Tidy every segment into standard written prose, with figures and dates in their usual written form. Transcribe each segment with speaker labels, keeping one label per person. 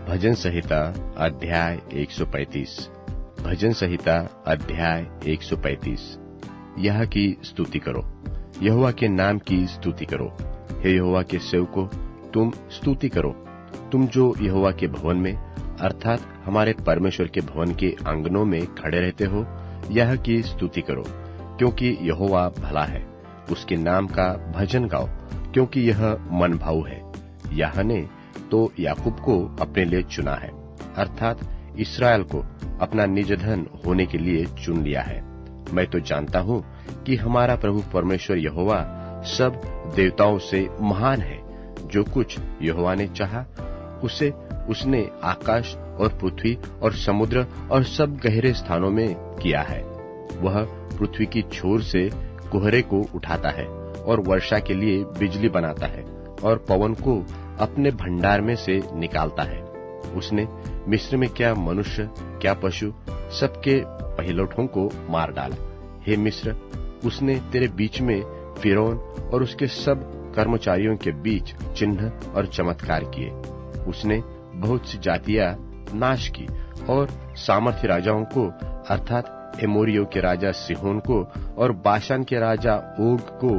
Speaker 1: भजन संहिता अध्याय 135। भजन संहिता अध्याय 135। यह की स्तुति करो, यहोवा के नाम की स्तुति करो। हे यहोवा के सेवकों, तुम स्तुति करो, तुम जो यहोवा के भवन में अर्थात हमारे परमेश्वर के भवन के आंगनों में खड़े रहते हो, यह की स्तुति करो, क्योंकि यहोवा भला है। उसके नाम का भजन गाओ, क्योंकि यह मन भाऊ है। यह ने तो याकूब को अपने लिए चुना है, अर्थात इस्राएल को अपना निज धन होने के लिए चुन लिया है। मैं तो जानता हूँ कि हमारा प्रभु परमेश्वर यहोवा सब देवताओं से महान है। जो कुछ यहोवा ने चाहा, उसे उसने आकाश और पृथ्वी और समुद्र और सब गहरे स्थानों में किया है। वह पृथ्वी की छोर से कोहरे को उठाता है और वर्षा के लिए बिजली बनाता है और पवन को अपने भंडार में से निकालता है। उसने मिस्र में क्या मनुष्य क्या पशु सबके पहिलौठों को मार डाला। हे मिस्र, उसने तेरे बीच में फिरौन और उसके सब कर्मचारियों के बीच चिन्ह और चमत्कार किए। उसने बहुत सी जातियां नाश की और सामर्थ्य राजाओं को अर्थात एमोरियों के राजा सिहोन को और बाशान के राजा ओग को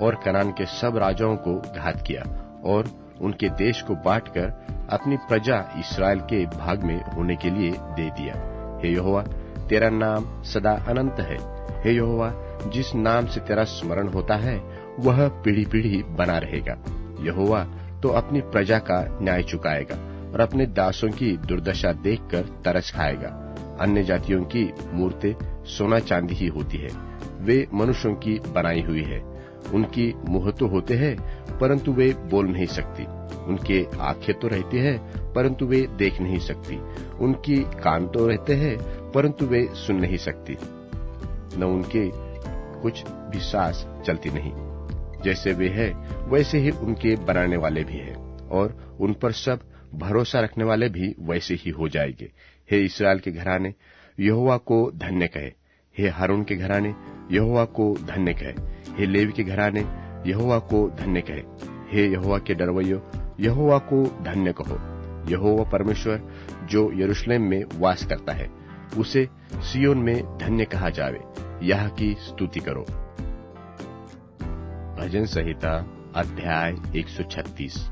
Speaker 1: और कनान के सब राजाओं को घात किया और उनके देश को बांटकर अपनी प्रजा इस्राएल के भाग में होने के लिए दे दिया। हे यहोवा, तेरा नाम सदा अनंत है। हे यहोवा, जिस नाम से तेरा स्मरण होता है वह पीढ़ी पीढ़ी बना रहेगा। यहोवा तो अपनी प्रजा का न्याय चुकाएगा और अपने दासों की दुर्दशा देखकर तरस खाएगा। अन्य जातियों की मूर्तें सोना चांदी ही होती है, वे मनुष्यों की बनाई हुई है। उनकी मुंह तो होते हैं, परंतु वे बोल नहीं सकती। उनके आंखें तो रहती है, परंतु वे देख नहीं सकती। उनकी कान तो रहते हैं, परंतु वे सुन नहीं सकती। न उनके कुछ भी सांस चलती नहीं। जैसे वे हैं, वैसे ही उनके बनाने वाले भी हैं, और उन पर सब भरोसा रखने वाले भी वैसे ही हो जाएंगे। हे इस्राएल के घराने, यहोवा को धन्य कहे। हे हारून के घराने, यहोवा को धन्य कहे। हे लेवी के घराने, यहोवा को धन्य कहे। हे यहोवा के डरवैयो, यहोवा को धन्य कहो। यहोवा परमेश्वर जो यरूशलेम में वास करता है, उसे सियोन में धन्य कहा जावे। यह की स्तुति करो। भजन संहिता अध्याय 136।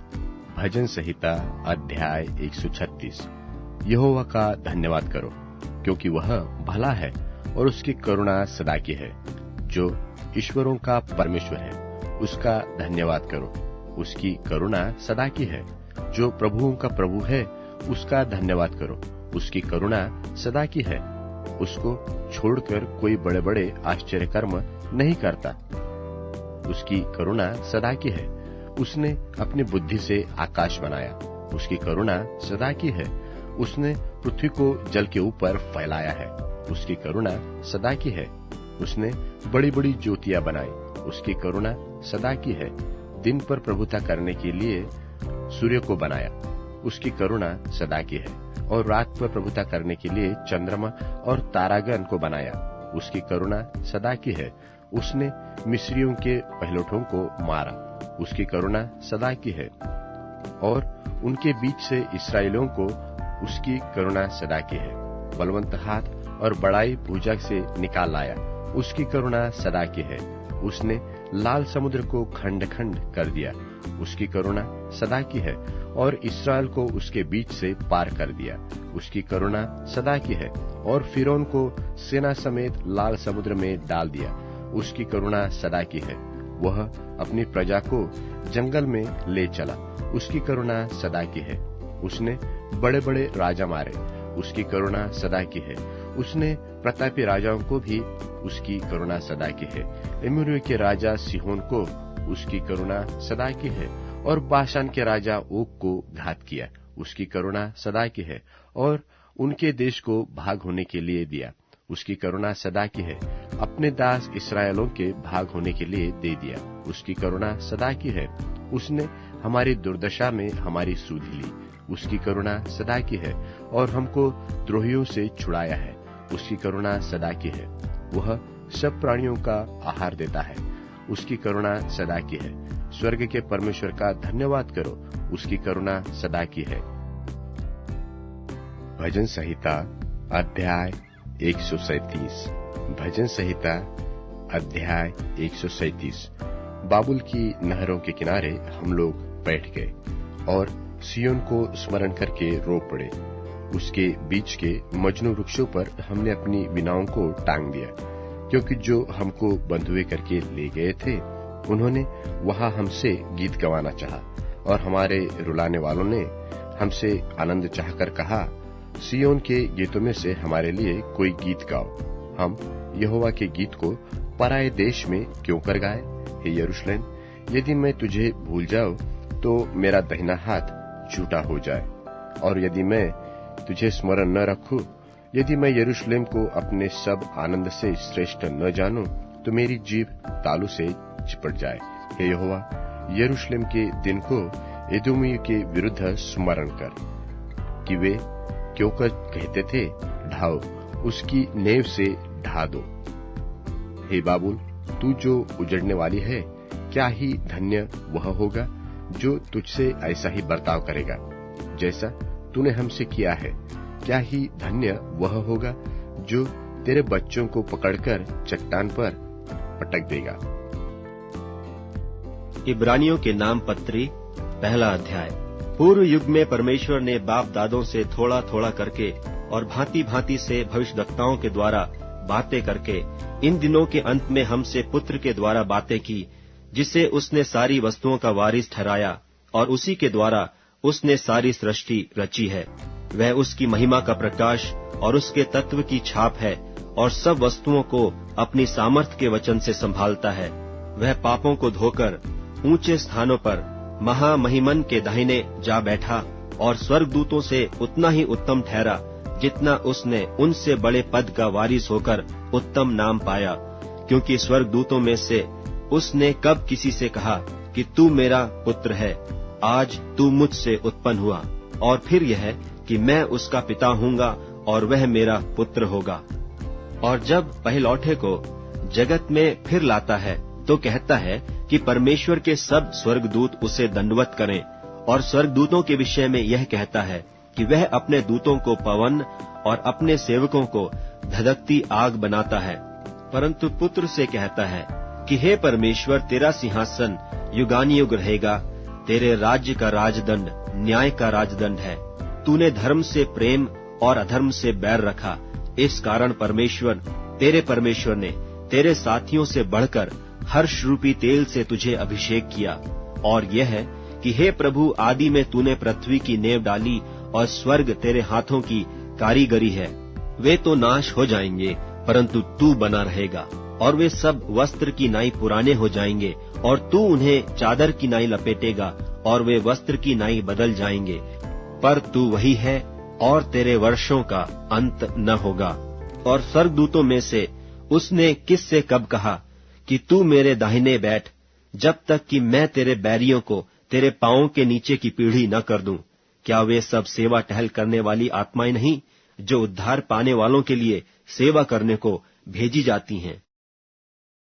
Speaker 1: भजन संहिता अध्याय 136। यहोवा का धन्यवाद करो, क्योंकि वह भला है और उसकी करुणा सदा की है। जो ईश्वरों का परमेश्वर है, उसका धन्यवाद करो, उसकी करुणा सदा की है। जो प्रभुओं का प्रभु है, उसका धन्यवाद करो, उसकी करुणा सदा की है। उसको छोड़कर कोई बड़े बड़े आश्चर्य कर्म नहीं करता। उसकी करुणा सदा की है। उसने अपनी बुद्धि से आकाश बनाया, उसकी करुणा सदा की है। उसने पृथ्वी को जल के ऊपर फैलाया है, उसकी करुणा सदा की है। उसने बड़ी बड़ी ज्योतियां बनाई, उसकी करुणा सदा की है। दिन पर प्रभुता करने के लिए सूर्य को बनाया, उसकी करुणा सदा की है। और रात पर प्रभुता करने के लिए चंद्रमा और तारागण को बनाया, उसकी करुणा सदा की है। उसने मिस्रियों के पहिलौठों को मारा, उसकी करुणा सदा की है। और उनके बीच से इस्राएलियों को उसकी करुणा सदा की है। बलवंत हाथ और बड़ाई भुजा से निकाल लाया, उसकी करुणा सदा की है। उसने लाल समुद्र को खंड खंड कर दिया, उसकी करुणा सदा की है। और इस्राएल को उसके बीच से पार कर दिया, उसकी करुणा सदा की है। और फिरौन को सेना समेत लाल समुद्र में डाल दिया, उसकी करुणा सदा की है। वह अपनी प्रजा को जंगल में ले चला, उसकी करुणा सदा की है। उसने बड़े बड़े राजा मारे, उसकी करुणा सदा की है। उसने प्रतापी राजाओं को भी, उसकी करुणा सदा की है। एमोरियों के राजा सिहोन को, उसकी करुणा सदा की है। और बाशान के राजा ओग को घात किया, उसकी करुणा सदा की है। और उनके देश को भाग होने के लिए दिया, उसकी करुणा सदा की है। अपने दास इस्राएलों के भाग होने के लिए दे दिया, उसकी करुणा सदा की है। उसने हमारी दुर्दशा में हमारी सुधि ली, उसकी करुणा सदा की है। और हमको द्रोहियों से छुड़ाया है, उसकी करुणा सदा की है। वह सब प्राणियों का आहार देता है, उसकी करुणा सदा की है। स्वर्ग के परमेश्वर का धन्यवाद करो, उसकी करुणा सदा की है। भजन संहिता अध्याय 137। भजन संहिता अध्याय 137। बाबुल की नहरों के किनारे हम लोग बैठ गए और सियोन को स्मरण करके रो पड़े। उसके बीच के मजनू वृक्षों पर हमने अपनी विनाओं को टांग दिया, क्योंकि जो हमको बंधुए करके ले गए थे उन्होंने वहां हमसे गीत गवाना चाहा, और हमारे रुलाने वालों ने हमसे आनंद चाहकर कहा, सियोन के गीतों में से हमारे लिए कोई गीत गाओ। हम यहोवा के गीत को पराये देश में क्यों कर गाए? हे यरूशलेम, यदि मैं तुझे भूल जाऊं तो मेरा दाहिना हाथ झूठा हो जाए, और यदि मैं तुझे स्मरण न रखूं, यदि मैं यरूशलेम को अपने सब आनंद से श्रेष्ठ न जानूं, तो मेरी जीभ तालू से चिपट जाए। हे यहोवा, यरूशलेम के दिन को एदोमियों के विरुद्ध स्मरण कर, कि वे क्यों कहते थे, ढाओ, उसकी नेव से ढा दो। हे बाबुल, तू जो उजड़ने वाली है, क्या ही धन्य वह होगा जो तुझसे ऐसा ही बर्ताव करेगा जैसा तूने हमसे किया है। क्या ही धन्य वह होगा जो तेरे बच्चों को पकड़कर चट्टान पर पटक देगा।
Speaker 2: इब्रानियों के नाम पत्री पहला अध्याय। पूर्व युग में परमेश्वर ने बाप दादों से थोड़ा थोड़ा करके और भांति भांति से भविष्यद्वक्ताओं के द्वारा बातें करके इन दिनों के अंत में हमसे पुत्र के द्वारा बातें की, जिसे उसने सारी वस्तुओं का वारिस ठहराया और उसी के द्वारा उसने सारी सृष्टि रची है। वह उसकी महिमा का प्रकाश और उसके तत्व की छाप है, और सब वस्तुओं को अपनी सामर्थ के वचन से संभालता है। वह पापों को धोकर ऊंचे स्थानों पर महामहिमन के दाहिने जा बैठा, और स्वर्गदूतों से उतना ही उत्तम ठहरा जितना उसने उनसे बड़े पद का वारिस होकर उत्तम नाम पाया। क्योंकि स्वर्गदूतों में से उसने कब किसी से कहा कि तू मेरा पुत्र है, आज तू मुझसे उत्पन्न हुआ, और फिर यह कि मैं उसका पिता हूँगा और वह मेरा पुत्र होगा। और जब पहिलौठे को जगत में फिर लाता है तो कहता है कि परमेश्वर के सब स्वर्गदूत उसे दंडवत करें, और स्वर्गदूतों के विषय में यह कहता है कि वह अपने दूतों को पवन और अपने सेवकों को धधकती आग बनाता है। परंतु पुत्र से कहता है कि हे परमेश्वर, तेरा सिंहासन युगानुयुग रहेगा, तेरे राज्य का राजदंड न्याय का राजदंड है। तूने धर्म से प्रेम और अधर्म से बैर रखा। इस कारण तेरे परमेश्वर ने तेरे साथियों से बढ़कर हर्ष रूपी तेल से तुझे अभिषेक किया। और यह है कि हे प्रभु, आदि में तूने पृथ्वी की नेव डाली और स्वर्ग तेरे हाथों की कारीगरी है। वे तो नाश हो जाएंगे, परंतु तू बना रहेगा, और वे सब वस्त्र की नाई पुराने हो जाएंगे, और तू उन्हें चादर की नाई लपेटेगा, और वे वस्त्र की नाई बदल जाएंगे। पर तू वही है, और तेरे वर्षों का अंत न होगा। और स्वर्गदूतों में से उसने किससे कब कहा कि तू मेरे दाहिने बैठ, जब तक कि मैं तेरे बैरियों को तेरे पांवों के नीचे की पीढ़ी न कर दूं? क्या वे सब सेवा टहल करने वाली आत्माएं नहीं, जो उद्धार पाने वालों के लिए सेवा करने को भेजी जाती हैं?